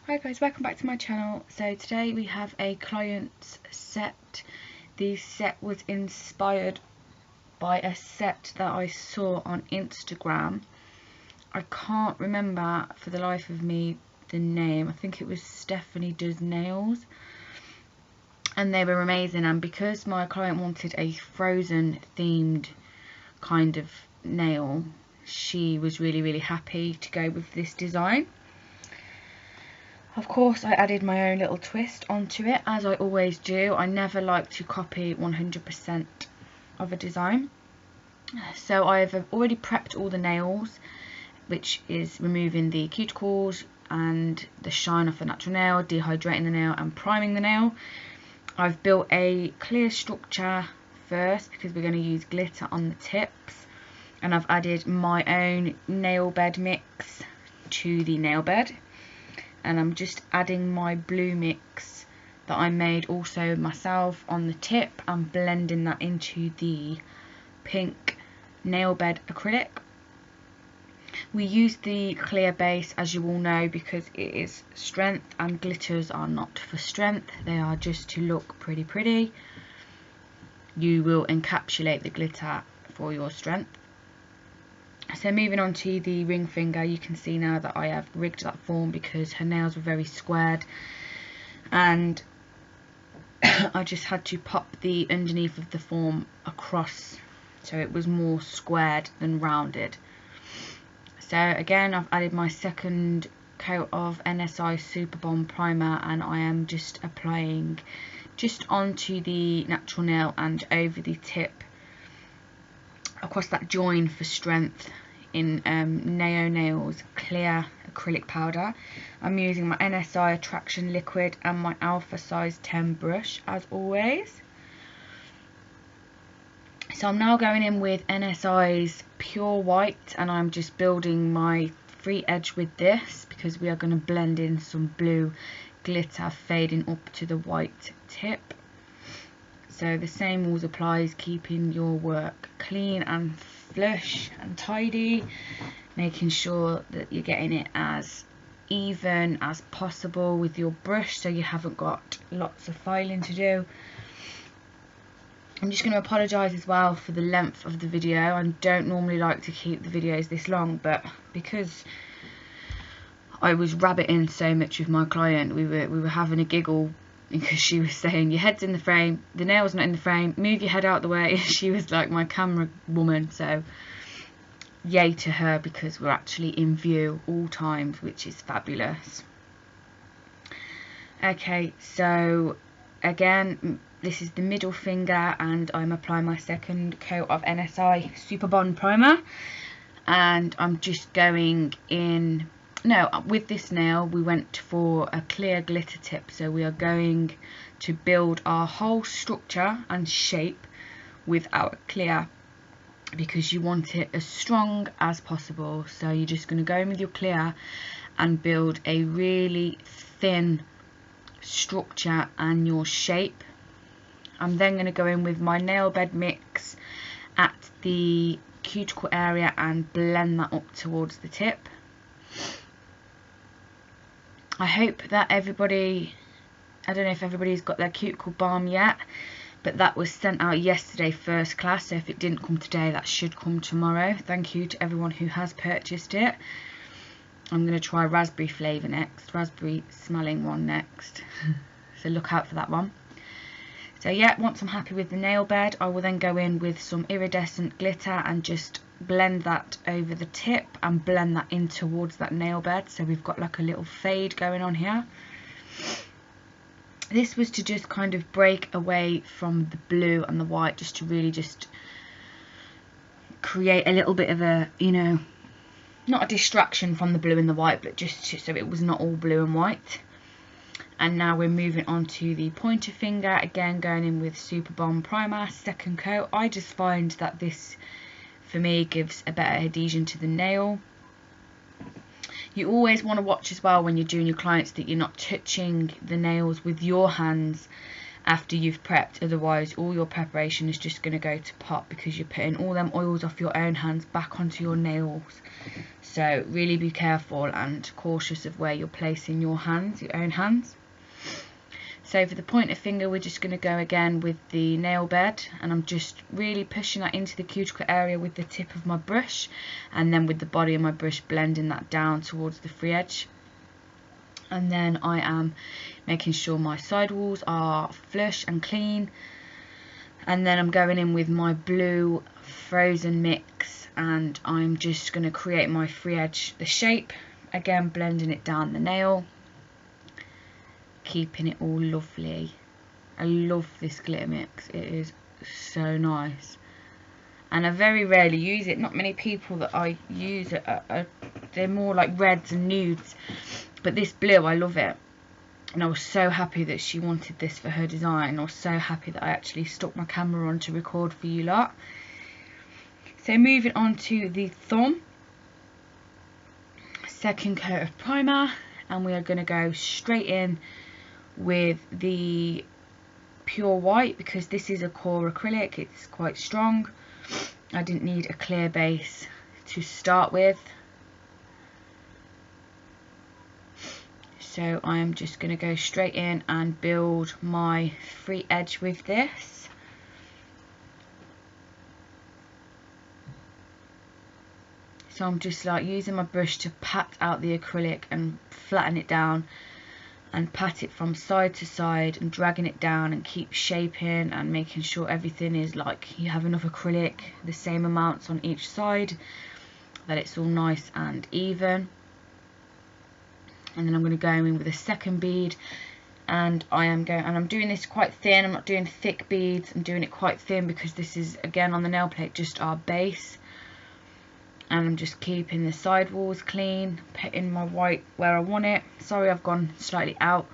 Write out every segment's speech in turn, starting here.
Hi guys, welcome back to my channel. So today we have a client's set. The set was inspired by a set that I saw on Instagram. I can't remember for the life of me the name. I think it was Stephanie Does Nails, and they were amazing. And because my client wanted a Frozen themed kind of nail, she was really happy to go with this design. Of course, I added my own little twist onto it, as I always do. I never like to copy 100% of a design. So I've already prepped all the nails, which is removing the cuticles and the shine off the natural nail, dehydrating the nail and priming the nail. I've built a clear structure first because we're going to use glitter on the tips, and I've added my own nail bed mix to the nail bed. And I'm just adding my blue mix that I made also myself on the tip and blending that into the pink nail bed acrylic. We use the clear base, as you all know, because it is strength, and glitters are not for strength, they are just to look pretty. You will encapsulate the glitter for your strength. So moving on to the ring finger, you can see now that I have rigged that form because her nails were very squared, and I just had to pop the underneath of the form across so it was more squared than rounded. So again, I've added my second coat of NSI Super Bond primer, and I am just applying just onto the natural nail and over the tip across that join for strength in Neo Nails clear acrylic powder. I'm using my NSI Attraction liquid and my alpha size 10 brush as always. So I'm now going in with NSI's pure white, and I'm just building my free edge with this because we are going to blend in some blue glitter fading up to the white tip. So the same rules applies, keeping your work clean and flush and tidy, making sure that you're getting it as even as possible with your brush so you haven't got lots of filing to do. I'm just going to apologise as well for the length of the video. I don't normally like to keep the videos this long, but because I was rabbiting so much with my client, we were having a giggle because she was saying, your head's in the frame, the nail's not in the frame, move your head out the way. She was like my camera woman, so yay to her because we're actually in view all times, which is fabulous. Okay, so again, this is the middle finger, and I'm applying my second coat of NSI Super Bond primer, and I'm just going in. No, with this nail we went for a clear glitter tip, so we are going to build our whole structure and shape with our clear because you want it as strong as possible. So you're just going to go in with your clear and build a really thin structure and your shape. I'm then going to go in with my nail bed mix at the cuticle area and blend that up towards the tip. I hope that everybody, I don't know if everybody's got their cuticle balm yet, but that was sent out yesterday first class, so if it didn't come today, that should come tomorrow. Thank you to everyone who has purchased it. I'm going to try raspberry flavour next, raspberry smelling one next, so look out for that one. So yeah, once I'm happy with the nail bed, I will then go in with some iridescent glitter and just blend that over the tip and blend that in towards that nail bed, so we've got like a little fade going on here. This was to just kind of break away from the blue and the white, just to really just create a little bit of a, you know, not a distraction from the blue and the white, but just so it was not all blue and white. And now we're moving on to the pointer finger, again going in with Super Bond primer, second coat. I just find that this, for me, gives a better adhesion to the nail. You always want to watch as well when you're doing your clients that you're not touching the nails with your hands after you've prepped, otherwise all your preparation is just going to go to pot because you're putting all them oils off your own hands back onto your nails. So really be careful and cautious of where you're placing your hands, your own hands. So for the pointer finger, we're just going to go again with the nail bed, and I'm just really pushing that into the cuticle area with the tip of my brush, and then with the body of my brush blending that down towards the free edge. And then I am making sure my side walls are flush and clean, and then I'm going in with my blue frozen mix, and I'm just going to create my free edge, the shape, again blending it down the nail, keeping it all lovely. I love this glitter mix, it is so nice, and I very rarely use it. Not many people that I use it they're more like reds and nudes, but this blue, I love it, and I was so happy that she wanted this for her design. I was so happy that I actually stuck my camera on to record for you lot. So moving on to the thumb, second coat of primer, and we are going to go straight in with the pure white because this is a core acrylic, it's quite strong. I didn't need a clear base to start with, so I am just going to go straight in and build my free edge with this. So I'm just like using my brush to pat out the acrylic and flatten it down, and pat it from side to side and dragging it down and keep shaping and making sure everything is like you have enough acrylic, the same amounts on each side, that it's all nice and even. And then I'm going to go in with a second bead, and I'm doing this quite thin. I'm not doing thick beads, I'm doing it quite thin because this is again on the nail plate just our base. And I'm just keeping the side walls clean, putting my white where I want it. Sorry, I've gone slightly out.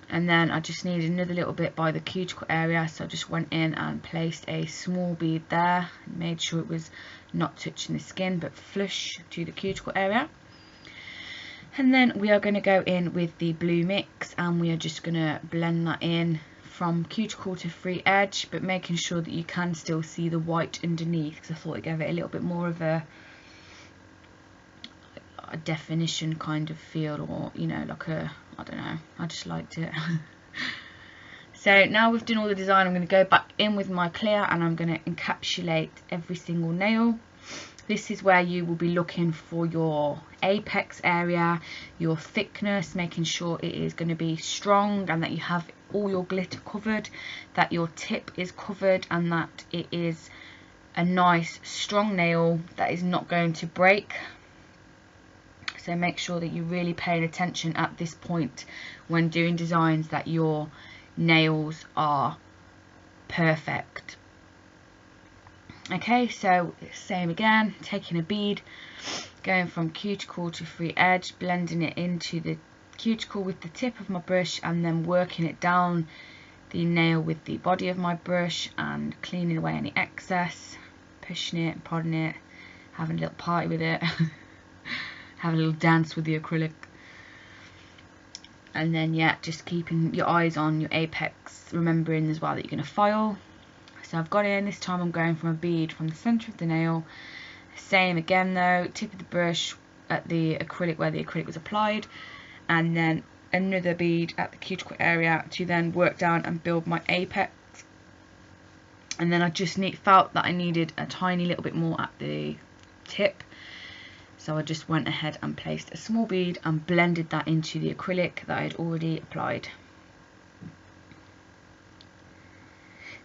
And then I just needed another little bit by the cuticle area, so I just went in and placed a small bead there, and made sure it was not touching the skin but flush to the cuticle area. And then we are going to go in with the blue mix, and we are just going to blend that in from cuticle to free edge, but making sure that you can still see the white underneath, because I thought it gave it a little bit more of a definition kind of feel, or you know, like a, I don't know, I just liked it. So now we've done all the design, I'm going to go back in with my clear and I'm going to encapsulate every single nail. This is where you will be looking for your apex area, your thickness, making sure it is going to be strong and that you have all your glitter covered, that your tip is covered, and that it is a nice strong nail that is not going to break. So make sure that you're really paying attention at this point when doing designs, that your nails are perfect. Okay, so same again, taking a bead, going from cuticle to free edge, blending it into the cuticle with the tip of my brush, and then working it down the nail with the body of my brush and cleaning away any excess, pushing it, prodding it, having a little party with it, having a little dance with the acrylic. And then yeah, just keeping your eyes on your apex, remembering as well that you're going to file. So I've got in, this time I'm going from a bead from the centre of the nail. Same again though, tip of the brush at the acrylic where the acrylic was applied, and then another bead at the cuticle area to then work down and build my apex. And then I just felt that I needed a tiny little bit more at the tip, so I just went ahead and placed a small bead and blended that into the acrylic that I had already applied.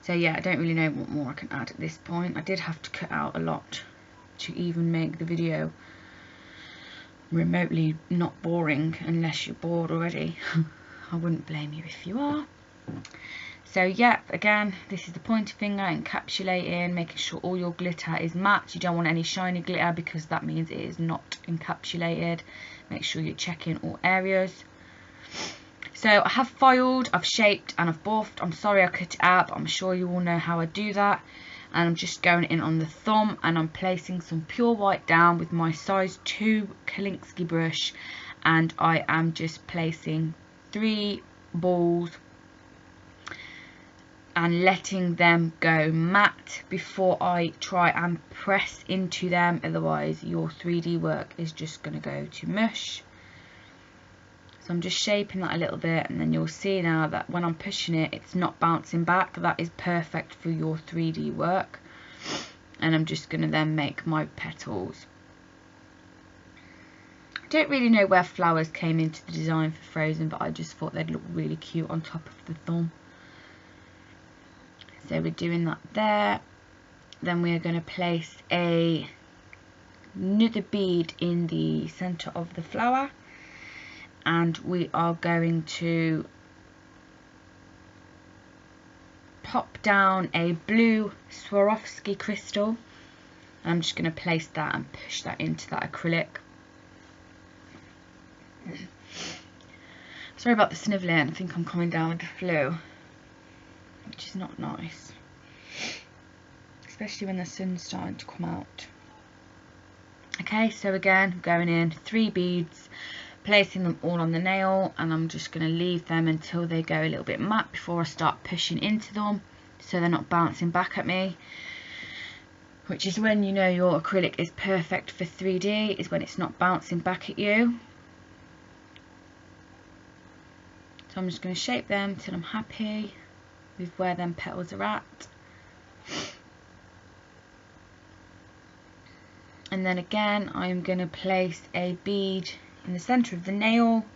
So yeah, I don't really know what more I can add at this point. I did have to cut out a lot to even make the video remotely not boring, unless you're bored already. I wouldn't blame you if you are. So yeah, again, this is the pointer finger, encapsulating, making sure all your glitter is matte. You don't want any shiny glitter because that means it is not encapsulated. Make sure you're checking all areas. So I have filed, I've shaped and I've buffed. I'm sorry I cut it out, but I'm sure you all know how I do that. And I'm just going in on the thumb and I'm placing some pure white down with my size 2 Kalinsky brush, and I am just placing 3 balls and letting them go matte before I try and press into them, otherwise your 3D work is just going to go to mush. So I'm just shaping that a little bit, and then you'll see now that when I'm pushing it, it's not bouncing back. That is perfect for your 3D work. And I'm just going to then make my petals. I don't really know where flowers came into the design for Frozen, but I just thought they'd look really cute on top of the thumb. So we're doing that there. Then we're going to place another bead in the centre of the flower, and we are going to pop down a blue Swarovski crystal. I'm just going to place that and push that into that acrylic. Sorry about the snivelling, I think I'm coming down with the flu, which is not nice, especially when the sun's starting to come out. Okay, so again, going in 3 beads, placing them all on the nail, and I'm just going to leave them until they go a little bit matte before I start pushing into them, so they're not bouncing back at me, which is when you know your acrylic is perfect for 3D, is when it's not bouncing back at you. So I'm just going to shape them till I'm happy with where them petals are at. And then again, I'm going to place a bead in the centre of the nail,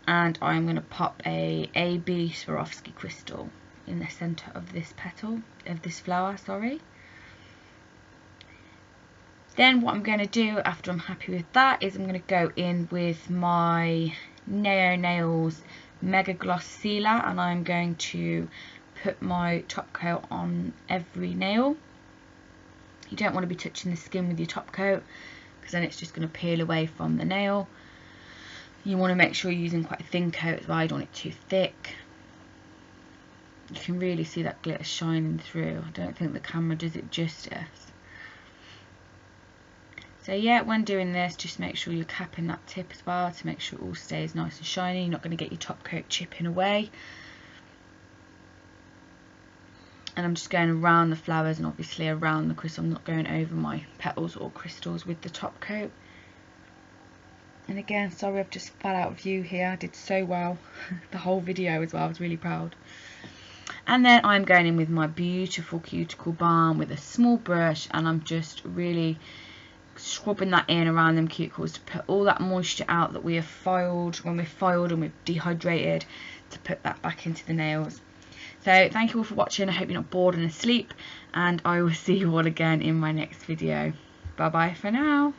and I'm going to pop a AB Swarovski crystal in the centre of this petal, of this flower, sorry. Then what I'm going to do after I'm happy with that is I'm going to go in with my Neo Nails Mega Gloss Sealer, and I'm going to put my top coat on every nail. You don't want to be touching the skin with your top coat, because then it's just going to peel away from the nail. You want to make sure you're using quite a thin coat as well, you don't want it too thick. You can really see that glitter shining through. I don't think the camera does it justice. So yeah, when doing this, just make sure you're capping that tip as well to make sure it all stays nice and shiny. You're not going to get your top coat chipping away. And I'm just going around the flowers and obviously around the crystal. I'm not going over my petals or crystals with the top coat. And again, sorry I've just fell out of view here. I did so well the whole video as well. I was really proud. And then I'm going in with my beautiful cuticle balm with a small brush, and I'm just really scrubbing that in around them cuticles to put all that moisture out that we have filed when we've filed and we've dehydrated, to put that back into the nails. So thank you all for watching. I hope you're not bored and asleep, and I will see you all again in my next video. Bye bye for now.